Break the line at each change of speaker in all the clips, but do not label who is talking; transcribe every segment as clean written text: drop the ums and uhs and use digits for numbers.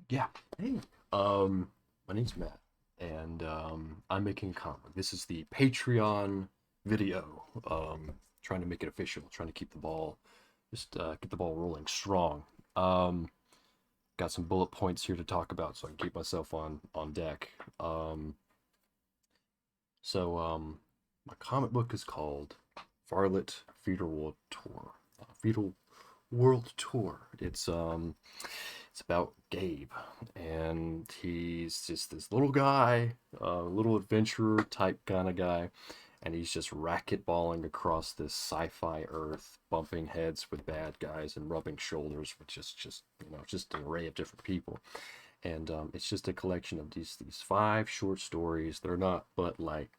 Yeah. Hey. My name's Matt, and I'm making a comic. This is the Patreon video. Trying to make it official, trying to keep the ball, just get the ball rolling strong. Um, got some bullet points here to talk about, so I can keep myself on deck. Um, so my comic book is called Varlet Fetal World Tour. Fetal World Tour. It's about Gabe, and he's just this little guy, little adventurer type kind of guy, and he's just racquetballing across this sci-fi Earth, bumping heads with bad guys and rubbing shoulders with just just an array of different people. And it's just a collection of these five short stories. They're not but like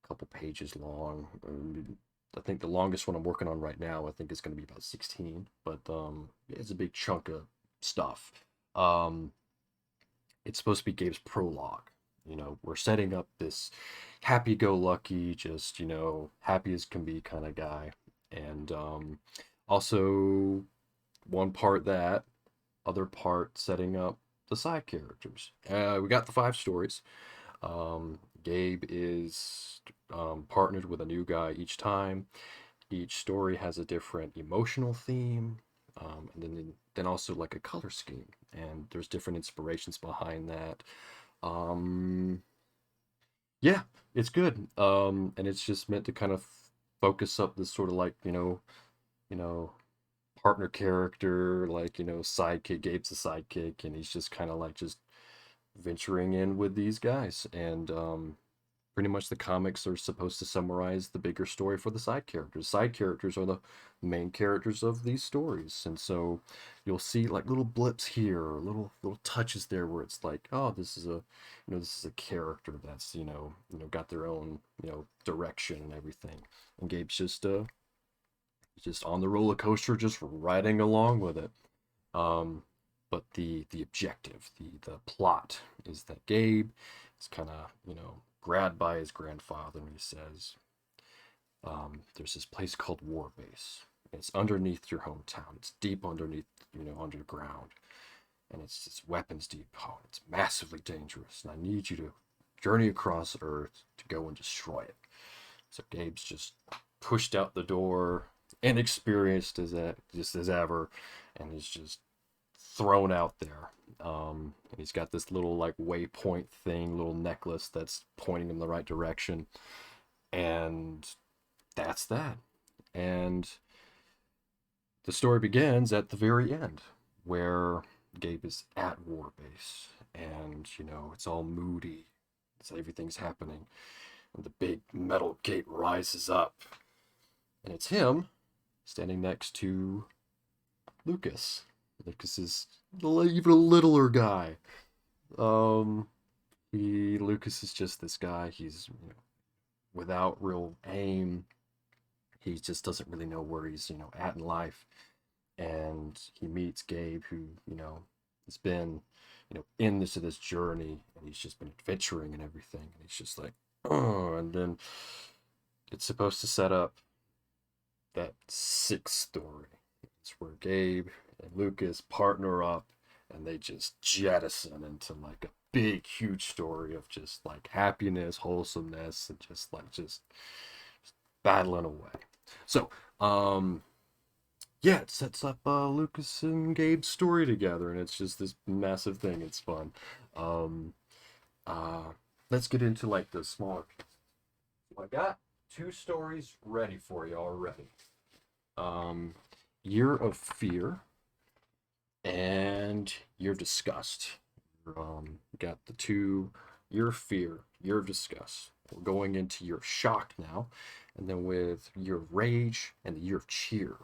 a couple pages long. I think the longest one I'm working on right now, I think is going to be about 16, but it's a big chunk of stuff. Um, it's supposed to be Gabe's prologue. We're setting up this happy-go-lucky, just happy as can be kind of guy, and also one part that, other part setting up the side characters. We got the five stories. Gabe is partnered with a new guy each time. Each story has a different emotional theme, and then also like a color scheme, and there's different inspirations behind that. Um, yeah, it's good, and it's just meant to kind of focus up this sort of like you know partner character, like sidekick. Gabe's a sidekick, and he's just kind of like just venturing in with these guys, and pretty much the comics are supposed to summarize the bigger story for the side characters. Side characters are the main characters of these stories, and so you'll see like little blips here, or little touches there, where it's like, oh, this is a character that's got their own direction and everything. And Gabe's just on the roller coaster, just riding along with it. Um, but the objective, the plot is that Gabe is kind of grabbed by his grandfather, and he says, "There's this place called WARBASE. It's underneath your hometown. It's deep underneath, underground, and it's weapons deep. Oh, it's massively dangerous, and I need you to journey across Earth to go and destroy it." So Gabe's just pushed out the door, inexperienced just as ever, and he's just thrown out there. And he's got this little like waypoint thing, little necklace that's pointing in the right direction, and that's that. And the story begins at the very end, where Gabe is at Warbase, and it's all moody. Everything's happening, and the big metal gate rises up, and it's him standing next to Lucas. Lucas is even a littler guy. Um, Lucas is just this guy. He's without real aim. He just doesn't really know where he's at in life, and he meets Gabe, who has been in this journey, and he's just been adventuring and everything. And he's just like, oh, and then it's supposed to set up that sixth story. It's where Gabe and Lucas partner up, and they just jettison into like a big, huge story of just like happiness, wholesomeness, and just battling away. So, yeah, it sets up Lucas and Gabe's story together, and it's just this massive thing. It's fun. Um, uh, let's get into like the smaller pieces. I got two stories ready for you already. Um, Year of Fear and Year of Disgust. Got the two: Year of Fear, Year of Disgust. We're going into Year of Shock now, and then with Year of Rage and the Year of Cheer.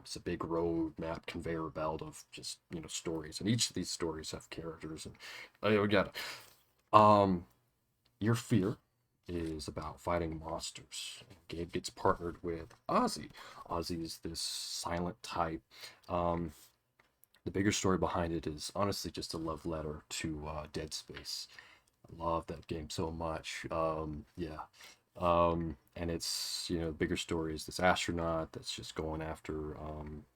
It's a big road map conveyor belt of just stories, and each of these stories have characters, and we got it. Year of Fear is about fighting monsters. Gabe gets partnered with Ozzy. Ozzy is this silent type. Um, the bigger story behind it is honestly just a love letter to Dead Space. I love that game so much. Yeah. And it's, you know, the bigger story is this astronaut that's just going after,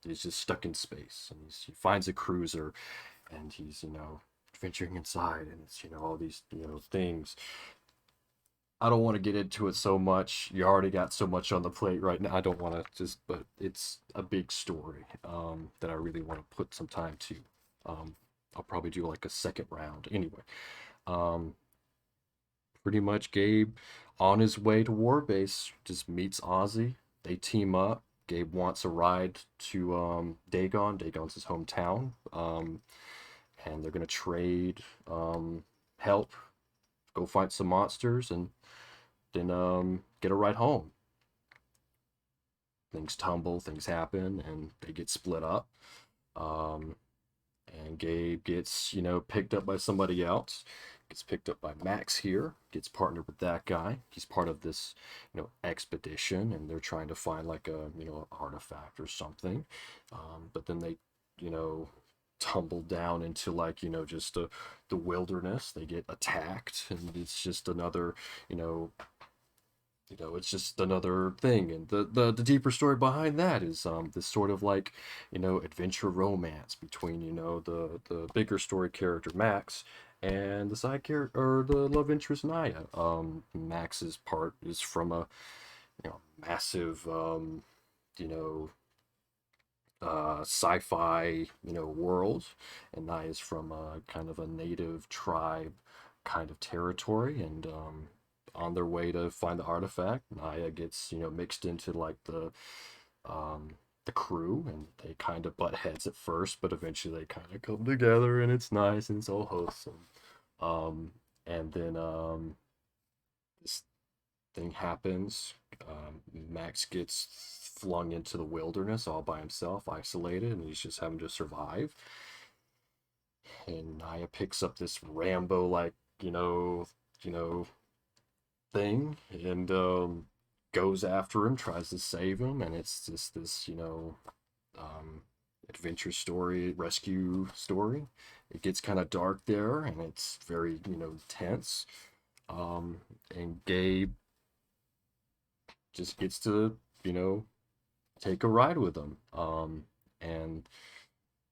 he's just stuck in space, and he finds a cruiser, and he's, you know, venturing inside, and it's, you know, all these, you know, things. I don't want to get into it so much. You already got so much on the plate right now. I don't want to just, but it's a big story, that I really want to put some time to. Um, I'll probably do like a second round anyway. Um, Pretty much Gabe on his way to Warbase just meets Ozzy. They team up. Gabe wants a ride to Dagon. Dagon's his hometown. And they're gonna trade help, go fight some monsters, and then get a ride home. Things tumble, things happen, and they get split up. Um, and Gabe gets, you know, picked up by somebody else. Gets picked up by Max here. Gets partnered with that guy. He's part of this, you know, expedition, and they're trying to find like a, you know, artifact or something. But then they, you know, tumble down into like, you know, just the wilderness. They get attacked, and it's just another, you know, it's just another thing. And the deeper story behind that is this sort of like, you know, adventure romance between, you know, the bigger story character Max and the side character, or the love interest Naya. Max's part is from a, you know, massive, you know, sci-fi, you know, world, and Naya's from a kind of a native tribe kind of territory, and on their way to find the artifact, Naya gets, you know, mixed into like the crew, and they kind of butt heads at first, but eventually they kind of come together, and it's nice and it's all wholesome. Um, and then this thing happens. Max gets flung into the wilderness all by himself, isolated, and he's just having to survive. And Naya picks up this Rambo like, you know, thing, and goes after him, tries to save him, and it's just this, you know, um, adventure story, rescue story. It gets kind of dark there, and it's very, you know, tense. Um, and Gabe just gets to, you know, take a ride with them. And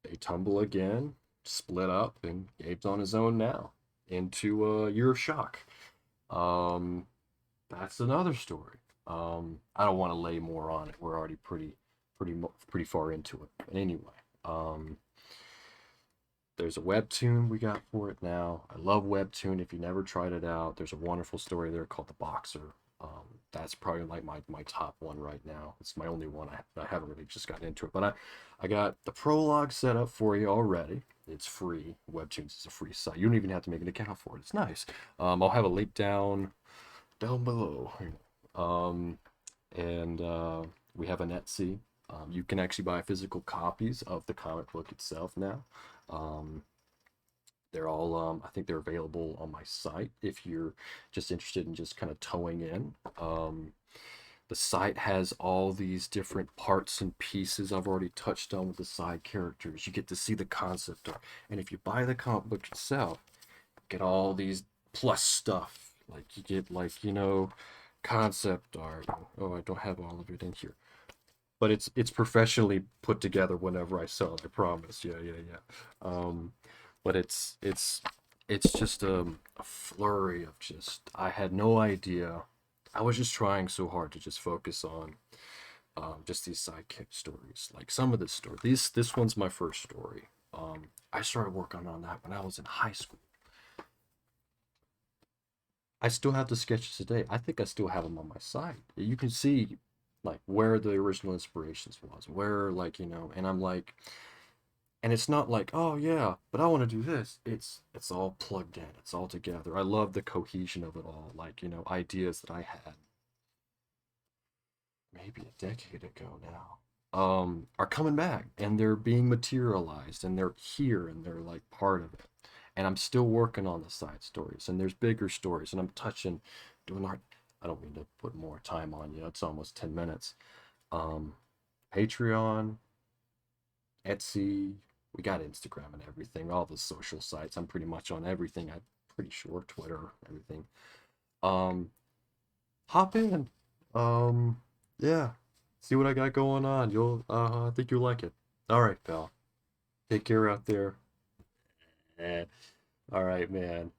they tumble again, split up, and Gabe's on his own now into a year of shock. Um, that's another story. I don't want to lay more on it. We're already pretty far into it. But anyway, um, there's a webtoon we got for it now. I love webtoon. If you never tried it out, there's a wonderful story there called The Boxer. That's probably like my top one right now. It's my only one. I haven't really just gotten into it, but I got the prologue set up for you already. It's free. Webtoons is a free site. You don't even have to make an account for it. It's nice. I'll have a link down below. Um, and we have an Etsy. You can actually buy physical copies of the comic book itself now. Um, they're all, I think they're available on my site if you're just interested in just kind of towing in. The site has all these different parts and pieces I've already touched on with the side characters. You get to see the concept art. And if you buy the comic book itself, you get all these plus stuff. Like you get like, you know, concept art. Oh, I don't have all of it in here. But it's professionally put together whenever I sell it, I promise. Yeah, yeah, yeah. But it's just a flurry of just, I had no idea. I was just trying so hard to just focus on just these sidekick stories. Like some of the story. This one's my first story. I started working on that when I was in high school. I still have the sketches today. I think I still have them on my site. You can see like where the original inspirations was, where like, you know, and I'm like, and it's not like, oh yeah, but I want to do this. It's all plugged in. It's all together. I love the cohesion of it all. Like, you know, ideas that I had maybe a decade ago now are coming back, and they're being materialized, and they're here, and they're like part of it. And I'm still working on the side stories, and there's bigger stories, and I'm touching, doing art. I don't mean to put more time on you. It's almost 10 minutes. Um, Patreon, Etsy, we got Instagram and everything, all the social sites. I'm pretty much on everything. I'm pretty sure Twitter, everything. Um, hop in. Yeah. See what I got going on. I think you'll like it. All right, pal. Take care out there. Eh. All right, man.